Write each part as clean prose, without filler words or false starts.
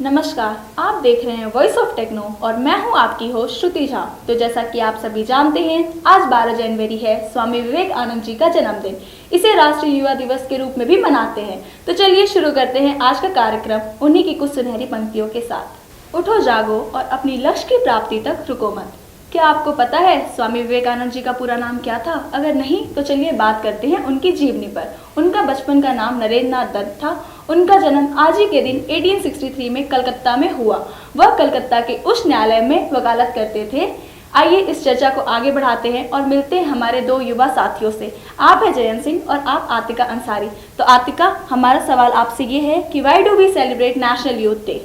नमस्कार, आप देख रहे हैं वॉइस ऑफ टेक्नो और मैं हूं आपकी होस्ट श्रुति झा। तो जैसा कि आप सभी जानते हैं, आज 12 जनवरी है स्वामी विवेकानंद जी का जन्मदिन। इसे राष्ट्रीय युवा दिवस के रूप में भी मनाते हैं। तो चलिए शुरू करते हैं आज का कार्यक्रम उन्हीं की कुछ सुनहरी पंक्तियों के साथ। उठो जागो और अपनी लक्ष्य की प्राप्ति तक रुको मत। क्या आपको पता है स्वामी विवेकानंद जी का पूरा नाम क्या था? अगर नहीं तो चलिए बात करते हैं उनकी जीवनी पर। उनका बचपन का नाम नरेंद्र नाथ दत्त था। उनका जन्म आज ही के दिन 1863 में कलकत्ता में हुआ। वह कलकत्ता के उच्च न्यायालय में वकालत करते थे। आइए इस चर्चा को आगे बढ़ाते हैं और मिलते हैं हमारे दो युवा साथियों से। आप है जयंत सिंह और आप आतिका अंसारी। तो आतिका, हमारा सवाल आपसे ये है कि why do we celebrate national youth day?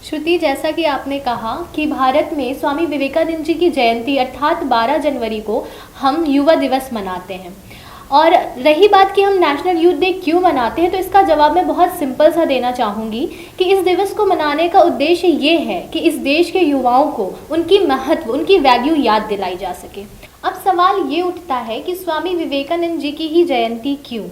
Shruti, जैसा कि आपने कहा कि भारत में स्वामी विवेकानंद जी की जयंती अर्थात 12 जनवरी को हम युवा दिवस मनाते हैं। और रही बात कि हम नेशनल यूथ डे क्यों मनाते हैं, तो इसका जवाब मैं बहुत सिंपल सा देना चाहूँगी कि इस दिवस को मनाने का उद्देश्य ये है कि इस देश के युवाओं को उनकी महत्व, उनकी वैल्यू याद दिलाई जा सके। अब सवाल ये उठता है कि स्वामी विवेकानंद जी की ही जयंती क्यों?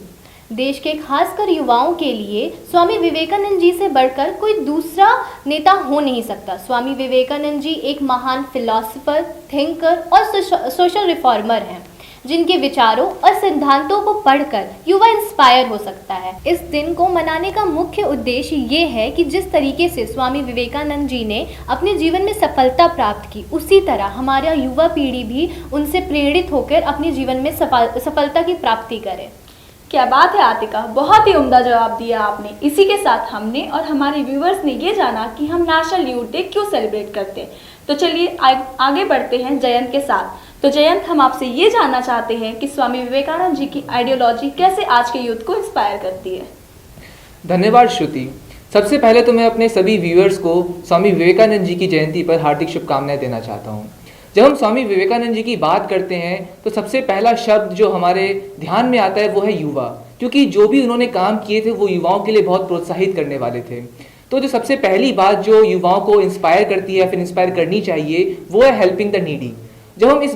देश के खासकर युवाओं के लिए स्वामी विवेकानंद जी से बढ़कर कोई दूसरा नेता हो नहीं सकता। स्वामी विवेकानंद जी एक महान फिलॉसफर, थिंकर और सोशल रिफॉर्मर हैं, जिनके विचारों और सिद्धांतों को पढ़कर युवा इंस्पायर हो सकता है। इस दिन को मनाने का मुख्य उद्देश्य ये है कि जिस तरीके से स्वामी विवेकानंद जी ने अपने जीवन में सफलता प्राप्त की, उसी तरह हमारा युवा पीढ़ी भी उनसे प्रेरित होकर अपने जीवन में सफलता की प्राप्ति करे। क्या बात है आतिका, बहुत ही उम्दा जवाब दिया आपने। इसी के साथ हमने और हमारे व्यूवर्स ने ये जाना कि हम नेशनल यूथ डे क्यों सेलिब्रेट करते हैं। तो चलिए आगे बढ़ते हैं जयंत के साथ। तो जयंत, हम आपसे ये जानना चाहते हैं कि स्वामी विवेकानंद जी की आइडियोलॉजी कैसे आज के यूथ को इंस्पायर करती है। धन्यवाद श्रुति। सबसे पहले तो मैं अपने सभी व्यूअर्स को स्वामी विवेकानंद जी की जयंती पर हार्दिक शुभकामनाएं देना चाहता हूं। जब हम स्वामी विवेकानंद जी की बात करते हैं तो सबसे पहला शब्द जो हमारे ध्यान में आता है वो है युवा, क्योंकि जो भी उन्होंने काम किए थे वो युवाओं के लिए बहुत प्रोत्साहित करने वाले थे। तो जो सबसे पहली बात जो युवाओं को इंस्पायर करती है, फिर इंस्पायर करनी चाहिए, वो है हेल्पिंग द नीडी। जब हम इस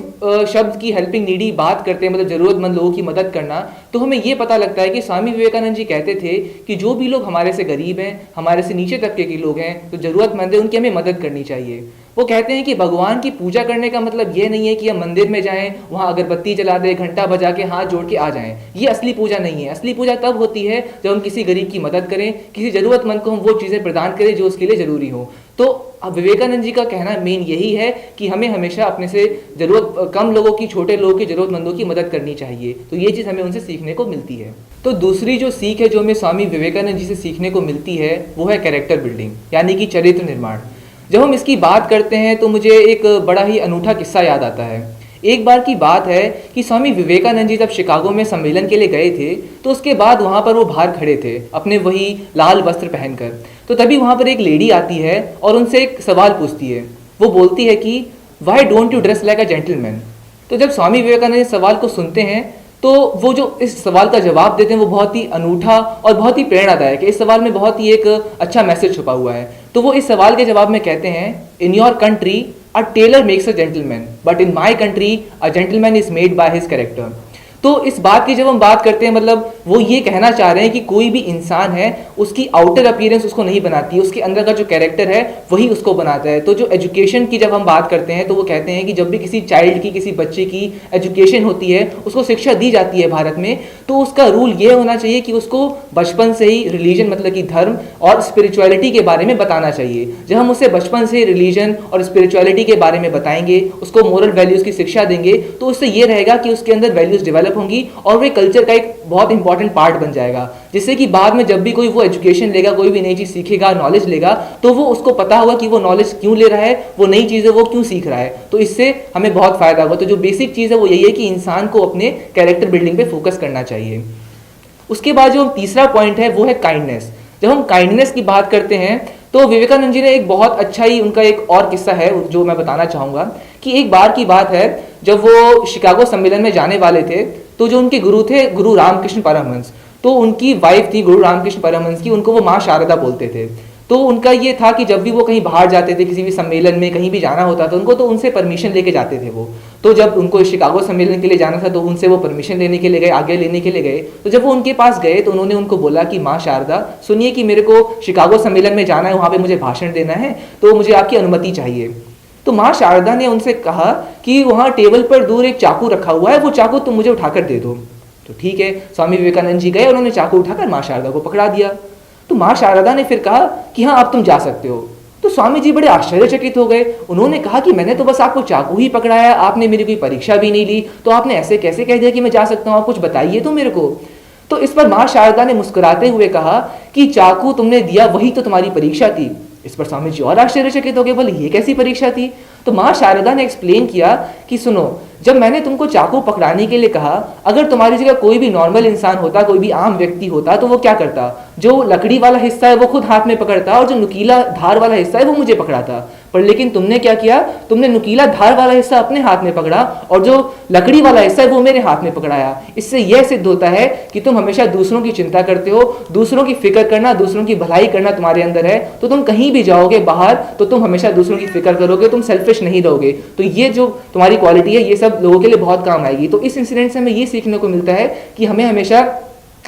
शब्द की हेल्पिंग नीडी बात करते हैं, मतलब ज़रूरतमंद लोगों की मदद करना, तो हमें ये पता लगता है कि स्वामी विवेकानंद जी कहते थे कि जो भी लोग हमारे से गरीब हैं, हमारे से नीचे तबके के लोग हैं, तो ज़रूरतमंद है, उनकी हमें मदद करनी चाहिए। वो कहते हैं कि भगवान की पूजा करने का मतलब ये नहीं है कि हम मंदिर में जाएं, वहाँ अगरबत्ती जला दें, घंटा बजा के हाथ जोड़ के आ जाएं। ये असली पूजा नहीं है। असली पूजा तब होती है जब हम किसी गरीब की मदद करें, किसी ज़रूरतमंद को हम वो चीज़ें प्रदान करें जो उसके लिए ज़रूरी हो। तो विवेकानंद जी का कहना मेन यही है कि हमें हमेशा अपने से कम लोगों की, छोटे लोगों की, ज़रूरतमंदों की मदद करनी चाहिए। तो ये चीज़ हमें उनसे सीखने को मिलती है। तो दूसरी जो सीख है जो हमें स्वामी विवेकानंद जी से सीखने को मिलती है वो है कैरेक्टर बिल्डिंग, यानी कि चरित्र निर्माण। जब हम इसकी बात करते हैं तो मुझे एक बड़ा ही अनूठा किस्सा याद आता है। एक बार की बात है कि स्वामी विवेकानंद जी जब शिकागो में सम्मेलन के लिए गए थे, तो उसके बाद वहाँ पर वो बाहर खड़े थे अपने वही लाल वस्त्र पहनकर। तो तभी वहाँ पर एक लेडी आती है और उनसे एक सवाल पूछती है। वो बोलती है कि why don't you dress like a gentleman. तो जब स्वामी विवेकानंद इस सवाल को सुनते हैं तो वो जो इस सवाल का जवाब देते हैं वो बहुत ही अनूठा और बहुत ही प्रेरणादायक है। इस सवाल में बहुत ही एक अच्छा मैसेज छुपा हुआ है। तो वो इस सवाल के जवाब में कहते हैं, in your country a tailor makes a gentleman, but in my country a gentleman is made by his character. तो इस बात की जब हम बात करते हैं, मतलब वो ये कहना चाह रहे हैं कि कोई भी इंसान है, उसकी आउटर अपीयरेंस उसको नहीं बनाती है, उसके अंदर का जो कैरेक्टर है वही उसको बनाता है। तो जो एजुकेशन की जब हम बात करते हैं तो वो कहते हैं कि जब भी किसी चाइल्ड की, किसी बच्चे की एजुकेशन होती है, उसको शिक्षा दी जाती है भारत में, तो उसका रूल ये होना चाहिए कि उसको बचपन से ही रिलीजन, मतलब कि धर्म और स्पिरिचुअलिटी के बारे में बताना चाहिए। जब हम उसे बचपन से रिलीजन और स्पिरिचुअलिटी के बारे में बताएंगे, उसको मोरल वैल्यूज़ की शिक्षा देंगे, तो उससे ये रहेगा कि उसके अंदर वैल्यूज़ डेवलप होंगी और वे कल्चर का एक बहुत इंपॉर्टेंट पार्ट बन जाएगा, जिससे कि बाद में जब भी कोई वो एजुकेशन लेगा, कोई भी नई चीज़ सीखेगा, नॉलेज लेगा, तो वो उसको पता होगा कि वो नॉलेज क्यों ले रहा है, वो नई चीज़ें वो क्यों सीख रहा है। तो इससे हमें बहुत फ़ायदा होगा। तो जो बेसिक चीज़ है वो यही है कि इंसान को अपने कैरेक्टर बिल्डिंग पे फोकस करना चाहिए। उसके बाद जो तीसरा पॉइंट है वो है काइंडनेस। जब हम काइंडनेस की बात करते हैं तो विवेकानंद जी ने एक बहुत अच्छा ही, उनका एक और किस्सा है जो मैं बताना चाहूँगा कि एक बार की बात है जब वो शिकागो सम्मेलन में जाने वाले थे, तो जो उनके गुरु थे, गुरु रामकृष्ण परमहंस, तो उनकी वाइफ थी गुरु रामकृष्ण परमहंस की, उनको वो माँ शारदा बोलते थे। तो उनका ये था कि जब भी वो कहीं बाहर जाते थे, किसी भी सम्मेलन में कहीं भी जाना होता था उनको, तो उनसे परमिशन लेके जाते थे वो। तो जब उनको शिकागो सम्मेलन के लिए जाना था तो उनसे वो परमिशन लेने के लिए गए, आगे लेने के लिए गए। तो जब वो उनके पास गए तो उन्होंने उनको बोला कि माँ शारदा सुनिए कि मेरे को शिकागो सम्मेलन में जाना है, वहाँ पे मुझे भाषण देना है, तो मुझे आपकी अनुमति चाहिए। तो माँ शारदा ने उनसे कहा कि वहाँ टेबल पर दूर एक चाकू रखा हुआ है, वो चाकू तुम मुझे उठाकर दे दो। तो ठीक है, स्वामी विवेकानंद जी गए, उन्होंने चाकू उठाकर माँ शारदा को पकड़ा दिया। तो माँ शारदा ने फिर कहा कि हाँ अब तुम जा सकते हो। तो स्वामी जी बड़े आश्चर्यचकित हो गए। उन्होंने कहा कि मैंने तो बस आपको चाकू ही पकड़ाया, आपने मेरी कोई परीक्षा भी नहीं ली, तो आपने ऐसे कैसे कह दिया कि मैं जा सकता हूँ, आप कुछ बताइए तो मेरे को। तो इस पर माँ शारदा ने मुस्कुराते हुए कहा कि चाकू तुमने दिया वही तो तुम्हारी परीक्षा थी। इस पर स्वामी जी और आश्चर्यचकित हो गए, बोले ये कैसी परीक्षा थी। तो माँ शारदा ने एक्सप्लेन किया कि सुनो, जब मैंने तुमको चाकू पकड़ाने के लिए कहा, अगर तुम्हारी जगह कोई भी नॉर्मल इंसान होता, कोई भी आम व्यक्ति होता, तो वो क्या करता, जो लकड़ी वाला हिस्सा है वो खुद हाथ में पकड़ता और जो नुकीला धार वाला हिस्सा है वो मुझे पकड़ाता। पर लेकिन तुमने क्या किया, तुमने नुकीला धार वाला हिस्सा अपने हाथ में पकड़ा और जो लकड़ी वाला हिस्सा है वो मेरे हाथ में पकड़ाया। इससे यह सिद्ध होता है कि तुम हमेशा दूसरों की चिंता करते हो, दूसरों की फिक्र करना, दूसरों की भलाई करना तुम्हारे अंदर है। तो तुम कहीं भी जाओगे बाहर तो तुम हमेशा दूसरों की फिक्र करोगे, तुम सेल्फिश नहीं रहोगे। तो ये जो तुम्हारी क्वालिटी है ये सब लोगों के लिए बहुत काम आएगी। तो इस इंसिडेंट से हमें ये सीखने को मिलता है कि हमें हमेशा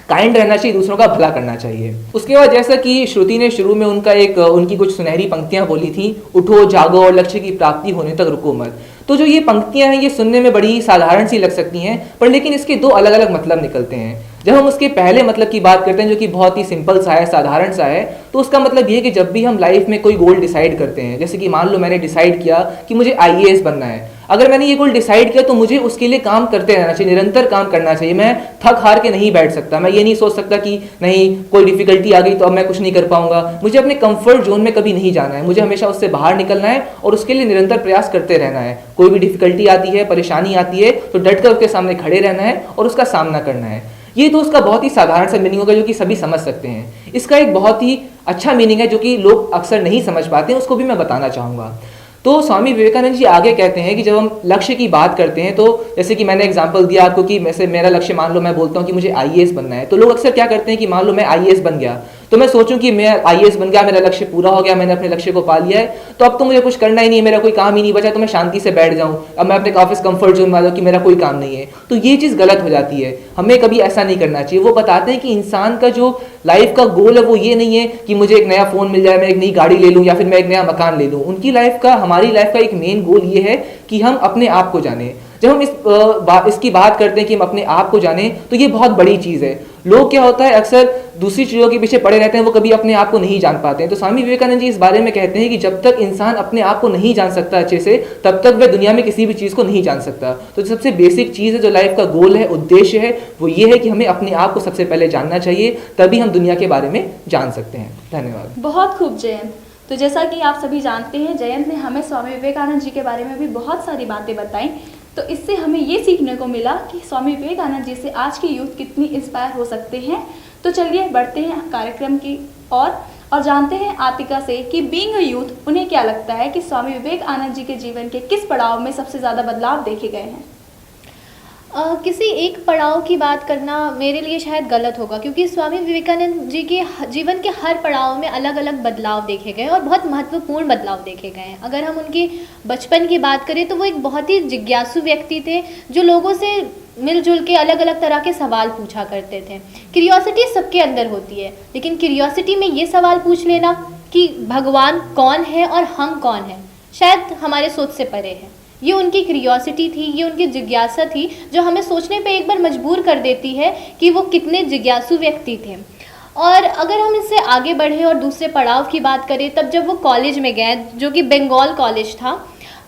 काइंड रहना चाहिए, दूसरों का भला करना चाहिए। उसके बाद जैसा कि श्रुति ने शुरू में उनकी कुछ सुनहरी पंक्तियां बोली थी, उठो जागो और लक्ष्य की प्राप्ति होने तक रुको मत। तो जो ये पंक्तियां हैं ये सुनने में बड़ी साधारण सी लग सकती हैं, पर लेकिन इसके दो अलग अलग मतलब निकलते हैं। जब हम उसके पहले मतलब की बात करते हैं जो कि बहुत ही सिंपल सा है, साधारण सा है, तो उसका मतलब ये है कि जब भी हम लाइफ में कोई गोल डिसाइड करते हैं, जैसे कि मान लो मैंने डिसाइड किया कि मुझे IAS बनना है, अगर मैंने ये गोल डिसाइड किया तो मुझे उसके लिए काम करते रहना चाहिए, निरंतर काम करना चाहिए। मैं थक हार के नहीं बैठ सकता, मैं ये नहीं सोच सकता कि नहीं कोई डिफिकल्टी आ गई तो अब मैं कुछ नहीं कर पाऊंगा। मुझे अपने कंफर्ट जोन में कभी नहीं जाना है, मुझे हमेशा उससे बाहर निकलना है और उसके लिए निरंतर प्रयास करते रहना है। कोई भी डिफिकल्टी आती है, परेशानी आती है तो डट कर उसके सामने खड़े रहना है और उसका सामना करना है। ये तो उसका बहुत ही साधारण सा मीनिंग होगा जो कि सभी समझ सकते हैं। इसका एक बहुत ही अच्छा मीनिंग है जो कि लोग अक्सर नहीं समझ पाते हैं, उसको भी मैं बताना चाहूँगा। तो स्वामी विवेकानंद जी आगे कहते हैं कि जब हम लक्ष्य की बात करते हैं, तो जैसे कि मैंने एग्जांपल दिया आपको कि वैसे मेरा लक्ष्य, मान लो मैं बोलता हूँ कि मुझे IAS बनना है, तो लोग अक्सर क्या करते हैं कि मान लो मैं IAS बन गया तो मैं सोचूं कि मैं IAS बन गया, मेरा लक्ष्य पूरा हो गया, मैंने अपने लक्ष्य को पा लिया है, तो अब तो मुझे कुछ करना ही नहीं है, मेरा कोई काम ही नहीं बचा, तो मैं शांति से बैठ जाऊं, अब मैं अपने ऑफिस कंफर्ट जोन में आ जाऊं कि मेरा कोई काम नहीं है। तो ये चीज़ गलत हो जाती है, हमें कभी ऐसा नहीं करना चाहिए। वो बताते हैं कि इंसान का जो लाइफ का गोल है वो ये नहीं है कि मुझे एक नया फोन मिल जाए, मैं एक नई गाड़ी ले लूँ या फिर मैं एक नया मकान ले लूँ। उनकी लाइफ का, हमारी लाइफ का एक मेन गोल ये है कि हम अपने आप को जाने। जब हम इसकी बात करते हैं कि हम अपने आप को जाने, तो ये बहुत बड़ी चीज़ है। लोग क्या होता है अक्सर दूसरी चीज़ों के पीछे पड़े रहते हैं, वो कभी अपने आप को नहीं जान पाते हैं। तो स्वामी विवेकानंद जी इस बारे में कहते हैं कि जब तक इंसान अपने आप को नहीं जान सकता अच्छे से, तब तक वह दुनिया में किसी भी चीज़ को नहीं जान सकता। तो सबसे बेसिक चीज़ है, जो लाइफ का गोल है, उद्देश्य है, वो ये है कि हमें अपने आप को सबसे पहले जानना चाहिए, तभी हम दुनिया के बारे में जान सकते हैं। धन्यवाद। बहुत खूब जयंत। तो जैसा कि आप सभी जानते हैं, जयंत ने हमें स्वामी विवेकानंद जी के बारे में भी बहुत सारी बातें बताई। तो इससे हमें ये सीखने को मिला कि स्वामी विवेकानंद जी से आज की यूथ कितनी इंस्पायर हो सकते हैं। तो चलिए बढ़ते हैं कार्यक्रम की और जानते हैं आतिका से कि बीइंग अ यूथ उन्हें क्या लगता है कि स्वामी विवेकानंद जी के जीवन के किस पड़ाव में सबसे ज़्यादा बदलाव देखे गए हैं। किसी एक पड़ाव की बात करना मेरे लिए शायद गलत होगा, क्योंकि स्वामी विवेकानंद जी के जीवन के हर पड़ाव में अलग अलग बदलाव देखे गए और बहुत महत्वपूर्ण बदलाव देखे गए हैं। अगर हम उनके बचपन की बात करें तो वो एक बहुत ही जिज्ञासु व्यक्ति थे, जो लोगों से मिलजुल के अलग अलग तरह के सवाल पूछा करते थे। क्यूरियोसिटी सबके अंदर होती है, लेकिन क्यूरियोसिटी में ये सवाल पूछ लेना कि भगवान कौन है और हम कौन हैं, शायद हमारे सोच से परे है। ये उनकी क्यूरियोसिटी थी, ये उनकी जिज्ञासा थी, जो हमें सोचने पे एक बार मजबूर कर देती है कि वो कितने जिज्ञासु व्यक्ति थे। और अगर हम इससे आगे बढ़े और दूसरे पड़ाव की बात करें, तब जब वो कॉलेज में गए, जो कि बंगाल कॉलेज था,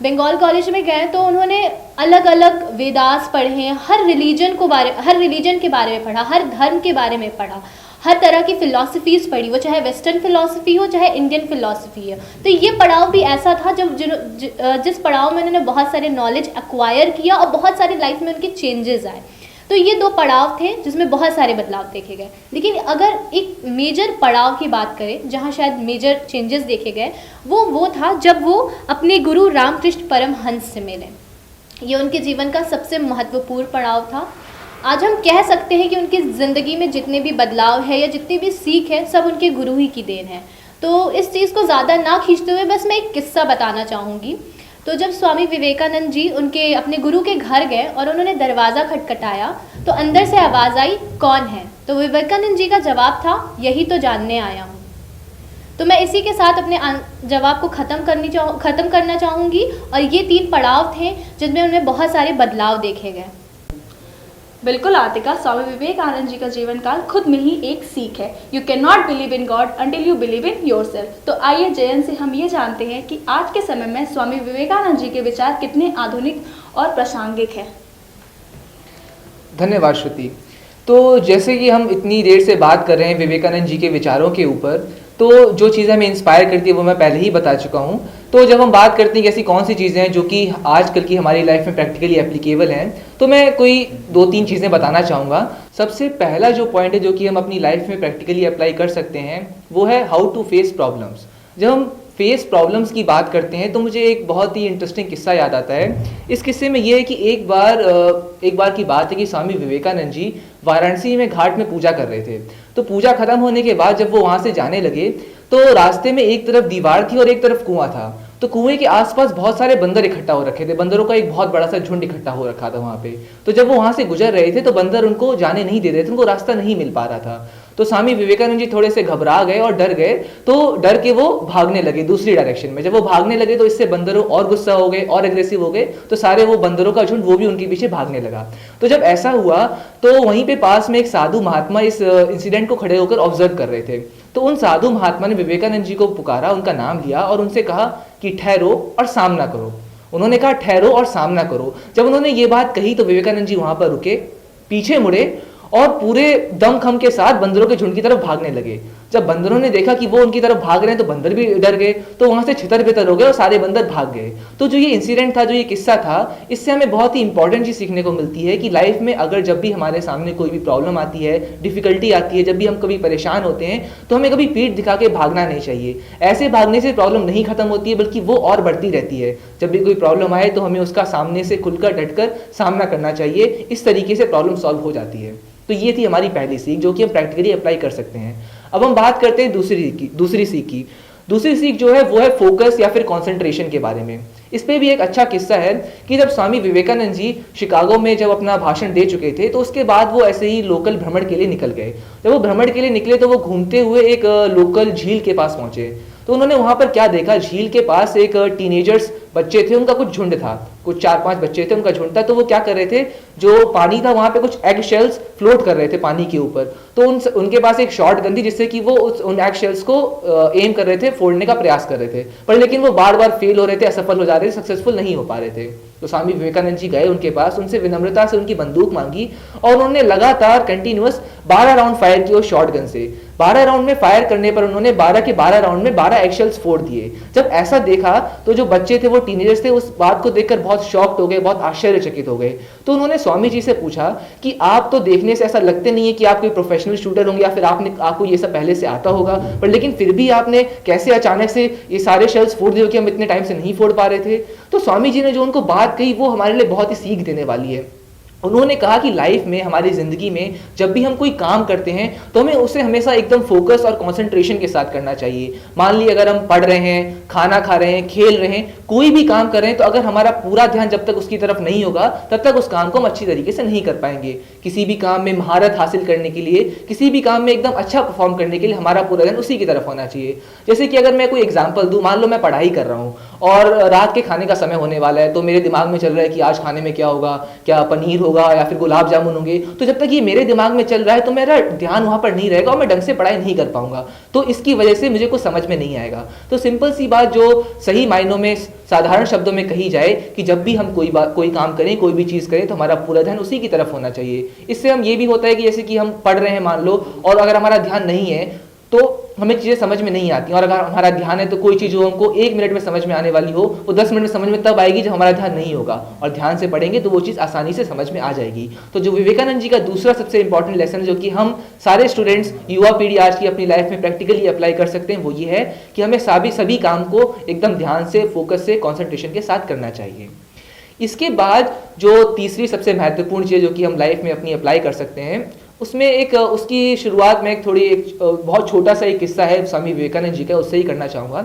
बंगाल कॉलेज में गए तो उन्होंने अलग अलग वेदास पढ़े, हर रिलीजन के बारे में पढ़ा, हर धर्म के बारे में पढ़ा, हर तरह की फ़िलासफ़ीज़ पढ़ी, वो चाहे वेस्टर्न फ़िलासफ़ी हो चाहे इंडियन फ़िलासफ़ी हो। तो ये पड़ाव भी ऐसा था जब जिस पड़ाव में उन्होंने बहुत सारे नॉलेज एक्वायर किया और बहुत सारे लाइफ में उनके चेंजेस आए। तो ये दो पड़ाव थे जिसमें बहुत सारे बदलाव देखे गए। लेकिन अगर एक मेजर पड़ाव की बात करें जहाँ शायद मेजर चेंजेस देखे गए, वो था जब वो अपने गुरु रामकृष्ण परमहंस से मिले। ये उनके जीवन का सबसे महत्वपूर्ण पड़ाव था। आज हम कह सकते हैं कि उनकी ज़िंदगी में जितने भी बदलाव है या जितनी भी सीख है, सब उनके गुरु ही की देन है। तो इस चीज़ को ज़्यादा ना खींचते हुए बस मैं एक किस्सा बताना चाहूँगी। तो जब स्वामी विवेकानंद जी उनके अपने गुरु के घर गए और उन्होंने दरवाज़ा खटखटाया तो अंदर से आवाज़ आई, कौन है? तो विवेकानंद जी का जवाब था, यही तो जानने आया हूँ। तो मैं इसी के साथ अपने जवाब को ख़त्म करना चाहूँगी और ये 3 पड़ाव थे जिनमें उनमें बहुत सारे बदलाव देखे गए। बिल्कुल आतिका, स्वामी विवेकानंद जी का जीवन काल खुद में ही एक सीख है। You can not believe in God until you believe in yourself. तो आइए जयन से हम ये जानते हैं कि आज के समय में स्वामी विवेकानंद जी के विचार कितने आधुनिक और प्रासंगिक हैं। धन्यवाद श्रुति। तो जैसे कि हम इतनी देर से बात कर रहे हैं विवेकानंद जी के विचारों के ऊपर, तो जो चीज़ें हमें इंस्पायर करती है वो मैं पहले ही बता चुका हूँ। तो जब हम बात करते हैं कि ऐसी कौन सी चीज़ें हैं जो कि आजकल की हमारी लाइफ में प्रैक्टिकली एप्लीकेबल हैं, तो मैं कोई 2-3 चीज़ें बताना चाहूँगा। सबसे पहला जो पॉइंट है जो कि हम अपनी लाइफ में प्रैक्टिकली अप्लाई कर सकते हैं वो है हाउ टू फेस प्रॉब्लम्स। जब हम फेस प्रॉब्लम्स की बात करते हैं तो मुझे एक बहुत ही इंटरेस्टिंग किस्सा याद आता है। इस किस्से में ये है कि एक बार की बात है कि स्वामी विवेकानंद जी वाराणसी में घाट में पूजा कर रहे थे। तो पूजा खत्म होने के बाद जब वो वहाँ से जाने लगे तो रास्ते में एक तरफ दीवार थी और एक तरफ कुआं था। तो कुएं के आसपास बहुत सारे बंदर इकट्ठा हो रखे थे, बंदरों का एक बहुत बड़ा सा झुंड इकट्ठा हो रखा था वहाँ पे। तो जब वो वहाँ से गुजर रहे थे तो बंदर उनको जाने नहीं दे रहे थे, उनको रास्ता नहीं मिल पा रहा था। तो स्वामी विवेकानंद जी थोड़े से घबरा गए और डर गए, तो डर के वो भागने लगे दूसरी डायरेक्शन में। जब वो भागने लगे तो इससे बंदरों और गुस्सा हो गए और एग्रेसिव हो गए, तो सारे वो बंदरों का झुंड वो भी उनके पीछे भागने लगा। तो जब ऐसा हुआ तो वहीं पे पास में एक साधु महात्मा इस इंसिडेंट को खड़े होकर ऑब्जर्व कर रहे थे। तो उन साधु महात्मा ने विवेकानंद जी को पुकारा, उनका नाम लिया और उनसे कहा कि ठहरो और सामना करो। उन्होंने कहा ठहरो और सामना करो। जब उन्होंने ये बात कही तो विवेकानंद जी वहां पर रुके, पीछे मुड़े और पूरे दमखम के साथ बंदरों के झुंड की तरफ भागने लगे। जब बंदरों ने देखा कि वो उनकी तरफ भाग रहे हैं तो बंदर भी डर गए, तो वहां से छितर बितर हो गए और सारे बंदर भाग गए। तो जो ये इंसिडेंट था, जो ये किस्सा था, इससे हमें बहुत ही इंपॉर्टेंट चीज सीखने को मिलती है कि लाइफ में अगर जब भी हमारे सामने कोई भी प्रॉब्लम आती है, डिफिकल्टी आती है, जब भी हम कभी परेशान होते हैं तो हमें कभी पीठ दिखा के भागना नहीं चाहिए। ऐसे भागने से प्रॉब्लम नहीं खत्म होती है बल्कि वो और बढ़ती रहती है। जब भी कोई प्रॉब्लम आए तो हमें उसका सामने से खुलकर डटकर सामना करना चाहिए। इस तरीके से प्रॉब्लम सॉल्व हो जाती है। तो ये थी हमारी पहली सीख जो कि हम प्रैक्टिकली अप्लाई कर सकते हैं। अब हम बात करते हैं दूसरी सीख की। दूसरी सीख जो है वो है फोकस या फिर कंसंट्रेशन के बारे में। इस पे भी एक अच्छा किस्सा है कि जब स्वामी विवेकानंद जी शिकागो में जब अपना भाषण दे चुके थे तो उसके बाद वो ऐसे ही लोकल भ्रमण के लिए निकल गए। जब वो भ्रमण के लिए निकले तो वो घूमते हुए एक लोकल झील के पास पहुंचे। तो उन्होंने वहां पर क्या देखा, झील के पास एक टीनेजर्स बच्चे थे, उनका कुछ झुंड था, कुछ 4-5 बच्चे थे, उनका झुंड था। तो वो क्या कर रहे थे, जो पानी था वहां पे कुछ एग शेल्स फ्लोट कर रहे थे पानी के ऊपर। तो उनके पास एक शॉर्ट गन थी जिससे कि वो उन एग शेल्स को एम कर रहे थे, फोड़ने का प्रयास कर रहे थे, पर लेकिन वो बार बार फेल हो रहे थे, असफल हो जा रहे थे, सक्सेसफुल नहीं हो पा रहे थे। तो स्वामी विवेकानंद जी गए उनके पास, उनसे विनम्रता से उनकी बंदूक मांगी और उन्होंने लगातार कंटिन्यूअस 12 राउंड फायर किए उस शॉर्ट गन से। 12 राउंड में फायर करने पर उन्होंने 12 के 12 राउंड में 12 एगशेल्स फोड़ दिए। जब ऐसा देखा तो जो बच्चे थे, वो टीनेजर्स थे, उस बात को देखकर बहुत शॉक्ड हो गए, बहुत आश्चर्यचकित हो गए। तो उन्होंने स्वामी जी से पूछा कि आप तो देखने से ऐसा लगते नहीं है कि आप कोई प्रोफेशनल शूटर होंगे या फिर आपको ये सब पहले से आता होगा, पर लेकिन फिर भी आपने कैसे अचानक से ये सारे शेल्स फोड़ दिए कि हम इतने टाइम से नहीं फोड़ पा रहे थे। तो स्वामी जी ने जो उनको बात कही वो हमारे लिए बहुत ही सीख देने वाली है। उन्होंने कहा कि लाइफ में, हमारी ज़िंदगी में जब भी हम कोई काम करते हैं तो हमें उसे हमेशा एकदम फोकस और कंसंट्रेशन के साथ करना चाहिए। मान लीजिए अगर हम पढ़ रहे हैं, खाना खा रहे हैं, खेल रहे हैं, कोई भी काम कर रहे हैं, तो अगर हमारा पूरा ध्यान जब तक उसकी तरफ नहीं होगा तब तक उस काम को हम अच्छी तरीके से नहीं कर पाएंगे। किसी भी काम में महारत हासिल करने के लिए, किसी भी काम में एकदम अच्छा परफॉर्म करने के लिए हमारा पूरा ध्यान उसी की तरफ होना चाहिए। जैसे कि अगर मैं कोई एग्जाम्पल दूँ, मान लो मैं पढ़ाई कर रहा हूँ और रात के खाने का समय होने वाला है, तो मेरे दिमाग में चल रहा है कि आज खाने में क्या होगा, क्या पनीर होगा या फिर गुलाब जामुन होंगे। तो जब तक ये मेरे दिमाग में चल रहा है तो मेरा ध्यान वहां पर नहीं रहेगा और मैं ढंग से पढ़ाई नहीं कर पाऊंगा। तो इसकी वजह से मुझे कुछ समझ में नहीं आएगा। तो सिंपल सी बात जो सही मायनों में, साधारण शब्दों में कही जाए कि जब भी हम कोई काम करें, कोई भी चीज करें, तो हमारा पूरा ध्यान उसी की तरफ होना चाहिए। इससे हम ये भी होता है कि जैसे कि हम पढ़ रहे हैं मान लो, और अगर हमारा ध्यान नहीं है तो हमें चीज़ें समझ में नहीं आती, और अगर हमारा ध्यान है तो कोई चीज़ जो हमको 1 मिनट में समझ में आने वाली हो वो 10 मिनट में समझ में तब आएगी जब हमारा ध्यान नहीं होगा, और ध्यान से पढ़ेंगे तो वो चीज़ आसानी से समझ में आ जाएगी। तो जो विवेकानंद जी का दूसरा सबसे इंपॉर्टेंट लेसन जो कि हम सारे स्टूडेंट्स, युवा पीढ़ी आज की अपनी लाइफ में प्रैक्टिकली अप्लाई कर सकते हैं, वो ये है कि हमें सभी काम को एकदम ध्यान से, फोकस से, कॉन्सेंट्रेशन के साथ करना चाहिए। इसके बाद जो तीसरी सबसे महत्वपूर्ण चीज़ जो कि हम लाइफ में अपनी अप्लाई कर सकते हैं, उसमें एक उसकी शुरुआत में एक बहुत छोटा सा एक किस्सा है स्वामी विवेकानंद जी का, उससे ही करना चाहूँगा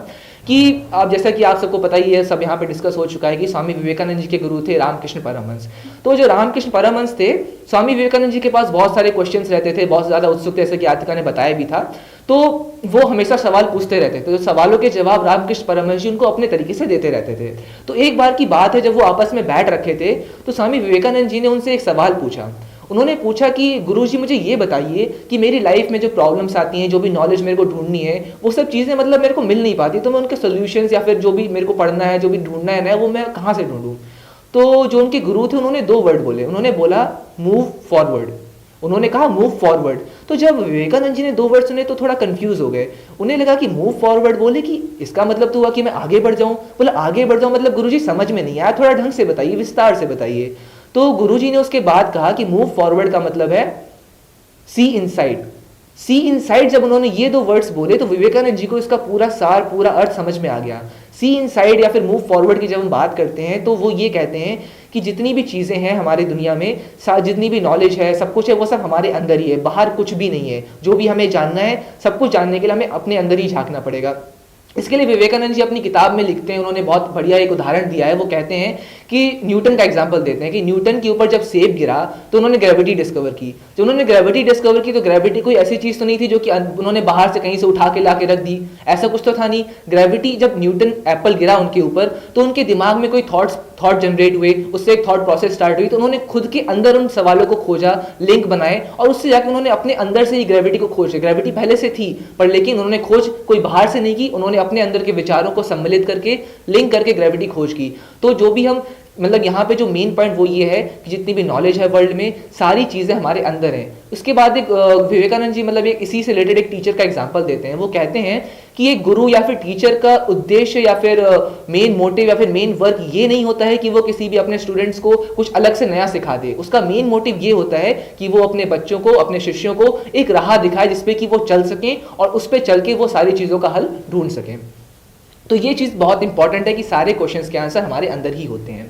कि आप जैसा कि आप सबको पता ही है, सब यहाँ पे डिस्कस हो चुका है कि स्वामी विवेकानंद जी के गुरु थे रामकृष्ण परमहंस। तो जो रामकृष्ण परमहंस थे, स्वामी विवेकानंद जी के पास बहुत सारे क्वेश्चंस रहते थे, बहुत ज़्यादा उत्सुक थे, जैसे कि आतिका ने बताया भी था। तो वो हमेशा सवाल पूछते रहते थे, तो सवालों के जवाब रामकृष्ण परमहंस जी उनको अपने तरीके से देते रहते थे। तो एक बार की बात है, जब वो आपस में बैठ रखे थे तो स्वामी विवेकानंद जी ने उनसे एक सवाल पूछा। उन्होंने पूछा कि गुरुजी मुझे ये बताइए कि मेरी लाइफ में जो प्रॉब्लम्स आती हैं, जो भी नॉलेज मेरे को ढूंढनी है, वो सब चीज़ें मतलब मेरे को मिल नहीं पाती, तो मैं उनके सोल्यूशंस या फिर जो भी मेरे को पढ़ना है, जो भी ढूंढना है नया, वो मैं कहाँ से ढूंढूं। तो जो उनके गुरु थे उन्होंने 2 वर्ड बोले। उन्होंने बोला मूव फॉरवर्ड। उन्होंने कहा मूव फॉरवर्ड। तो जब विवेकानंद जी ने 2 वर्ड सुने तो थोड़ा कंफ्यूज हो गए। उन्हें लगा कि मूव फॉरवर्ड बोले कि इसका मतलब तो हुआ कि मैं आगे बढ़ जाऊं। बोला आगे बढ़ जाऊं मतलब गुरुजी समझ में नहीं आया, थोड़ा ढंग से बताइए, विस्तार से बताइए। तो गुरुजी ने उसके बाद कहा कि मूव फॉरवर्ड का मतलब है सी इनसाइड। सी इनसाइड जब उन्होंने ये 2 वर्ड्स बोले तो विवेकानंद जी को इसका पूरा सार, पूरा अर्थ समझ में आ गया। सी इनसाइड या फिर मूव फॉरवर्ड की जब हम बात करते हैं तो वो ये कहते हैं कि जितनी भी चीज़ें हैं हमारी दुनिया में, जितनी भी नॉलेज है, सब कुछ है, वो सब हमारे अंदर ही है, बाहर कुछ भी नहीं है। जो भी हमें जानना है, सब कुछ जानने के लिए हमें अपने अंदर ही झांकना पड़ेगा। इसके लिए विवेकानंद जी अपनी किताब में लिखते हैं, उन्होंने बहुत बढ़िया एक उदाहरण दिया है। वो कहते हैं कि न्यूटन का एग्जाम्पल देते हैं कि न्यूटन के ऊपर जब सेब गिरा तो उन्होंने ग्रेविटी डिस्कवर की। जब उन्होंने ग्रेविटी डिस्कवर की तो ग्रेविटी कोई ऐसी चीज़ तो नहीं थी जो कि उन्होंने बाहर से कहीं से उठा के ला के रख दी, ऐसा कुछ तो था नहीं। ग्रेविटी, जब न्यूटन एप्पल गिरा उनके ऊपर तो उनके दिमाग में कोई थॉट जनरेट हुए, उससे एक थॉट प्रोसेस स्टार्ट हुई। तो उन्होंने खुद के अंदर उन सवालों को खोजा, लिंक बनाए और उससे जाकर उन्होंने अपने अंदर से ही ग्रेविटी को खोज। ग्रेविटी पहले से थी पर लेकिन उन्होंने खोज कोई बाहर से नहीं की, उन्होंने अपने अंदर के विचारों को सम्मिलित करके, लिंक करके ग्रेविटी खोज की। तो जो भी हम मतलब यहाँ पे जो मेन पॉइंट वो ये है कि जितनी भी नॉलेज है वर्ल्ड में, सारी चीज़ें हमारे अंदर हैं। उसके बाद एक विवेकानंद जी मतलब एक इसी से रिलेटेड एक टीचर का एग्जांपल देते हैं। वो कहते हैं कि एक गुरु या फिर टीचर का उद्देश्य या फिर मेन मोटिव या फिर मेन वर्क ये नहीं होता है कि वो किसी भी अपने स्टूडेंट्स को कुछ अलग से नया सिखा दे। उसका मेन मोटिव ये होता है कि वो अपने बच्चों को, अपने शिष्यों को एक राह दिखाए जिसपे कि वो चल सकें और उस पर चल के वो सारी चीज़ों का हल ढूंढ सकें। तो ये चीज़ बहुत इंपॉर्टेंट है कि सारे क्वेश्चंस के आंसर हमारे अंदर ही होते हैं।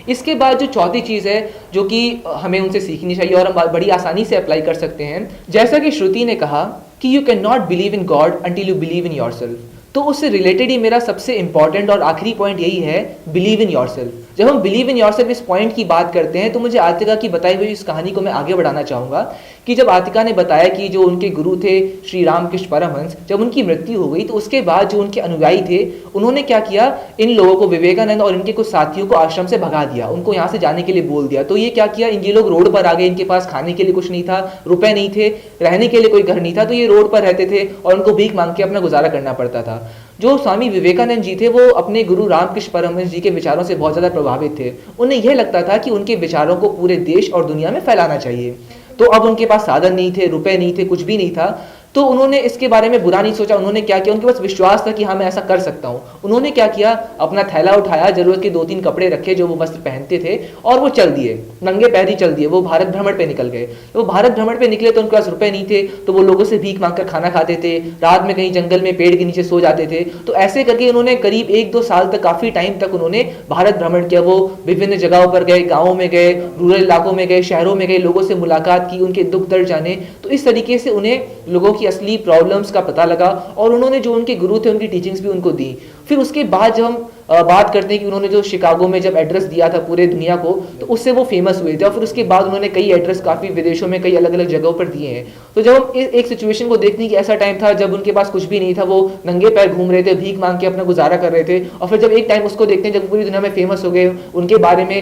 इसके बाद जो चौथी चीज़ है जो कि हमें उनसे सीखनी चाहिए और हम बड़ी आसानी से अप्लाई कर सकते हैं, जैसा कि श्रुति ने कहा कि you can not believe in God until you believe in yourself. तो उससे रिलेटेड ही मेरा सबसे इंपॉर्टेंट और आखिरी पॉइंट यही है, बिलीव इन योरसेल्फ। जब हम बिलीव इन योरसेल्फ इस पॉइंट की बात करते हैं तो मुझे आतिका की बताई हुई इस कहानी को मैं आगे बढ़ाना चाहूँगा कि जब आतिका ने बताया कि जो उनके गुरु थे श्री रामकृष्ण परमहंस, जब उनकी मृत्यु हो गई तो उसके बाद जो उनके अनुयायी थे उन्होंने क्या किया, इन लोगों को, विवेकानंद और इनके कुछ साथियों को आश्रम से भगा दिया, उनको यहाँ से जाने के लिए बोल दिया। तो ये क्या किया, ये लोग रोड पर आ गए, इनके पास खाने के लिए कुछ नहीं था, रुपए नहीं थे, रहने के लिए कोई घर नहीं था, तो ये रोड पर रहते थे और उनको भीख मांग के अपना गुजारा करना पड़ता था। जो स्वामी विवेकानंद जी थे वो अपने गुरु रामकृष्ण परमहंस जी के विचारों से बहुत ज़्यादा प्रभावित थे। उन्हें यह लगता था कि उनके विचारों को पूरे देश और दुनिया में फैलाना चाहिए। तो अब उनके पास साधन नहीं थे, रुपए नहीं थे, कुछ भी नहीं था, तो उन्होंने इसके बारे में बुरा नहीं सोचा। उन्होंने क्या किया, उनके पास विश्वास था कि हाँ मैं ऐसा कर सकता हूँ। उन्होंने क्या किया, अपना थैला उठाया, जरूरत के 2-3 कपड़े रखे जो वो वस्त्र पहनते थे और वो चल दिए, नंगे पैर ही चल दिए। वो भारत भ्रमण पे निकल गए। वो भारत भ्रमण पे निकले तो उनके पास रुपए नहीं थे, तो वो लोगों से भीख मांगकर खाना खाते थे, रात में कहीं जंगल में पेड़ के नीचे सो जाते थे। तो ऐसे करके उन्होंने करीब 1-2 साल तक, काफी टाइम तक उन्होंने भारत भ्रमण किया। वो विभिन्न जगहों पर गए, गाँवों में गए, रूरल इलाकों में गए, शहरों में गए, लोगों से मुलाकात की, उनके दुख दर्द जाने। तो इस तरीके से उन्हें लोगों की असली प्रॉब्लम का पता लगा और उन्होंने जो उनके गुरु थे उनकी टीचिंग्स भी उनको दी। फिर उसके बाद जब हम बात करते हैं कि उन्होंने जो शिकागो में जब एड्रेस दिया था पूरे दुनिया को, तो उससे वो फेमस हुए थे और फिर उसके बाद उन्होंने कई एड्रेस काफ़ी विदेशों में, कई अलग अलग जगहों पर दिए हैं। तो जब हम एक सिचुएशन को देखते हैं कि ऐसा टाइम था जब उनके पास कुछ भी नहीं था, वो नंगे पैर घूम रहे थे, भीख मांग के अपना गुजारा कर रहे थे, और फिर जब एक टाइम उसको देखते हैं जब पूरी दुनिया में फेमस हो गए, उनके बारे में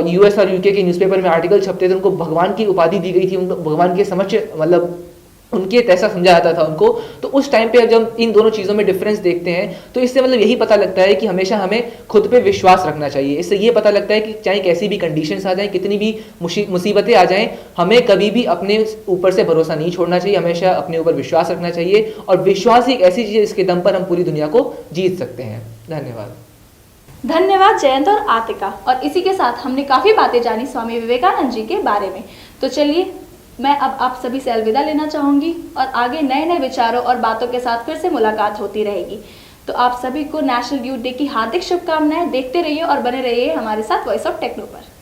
US और UK के न्यूज़पेपर में आर्टिकल छपते थे, उनको भगवान की उपाधि दी गई थी, उनको भगवान के समक्ष मतलब उनके ऐसा समझा जाता था उनको। तो उस टाइम पे जब इन दोनों चीज़ों में डिफरेंस देखते हैं तो इससे मतलब यही पता लगता है कि हमेशा हमें खुद पे विश्वास रखना चाहिए। इससे ये पता लगता है कि चाहे कैसी भी कंडीशंस आ जाएं, कितनी भी मुसीबतें आ जाएं, हमें कभी भी अपने ऊपर से भरोसा नहीं छोड़ना चाहिए, हमेशा अपने ऊपर विश्वास रखना चाहिए। और विश्वास ही एक ऐसी चीज़ है जिसके दम पर हम पूरी दुनिया को जीत सकते हैं। धन्यवाद। धन्यवाद जयंत और आतिका। और इसी के साथ हमने काफ़ी बातें जानी स्वामी विवेकानंद जी के बारे में। तो चलिए मैं अब आप सभी से अलविदा लेना चाहूँगी और आगे नए नए विचारों और बातों के साथ फिर से मुलाकात होती रहेगी। तो आप सभी को नेशनल यूथ डे की हार्दिक शुभकामनाएं। देखते रहिए और बने रहिए हमारे साथ वॉइस ऑफ टेक्नो पर।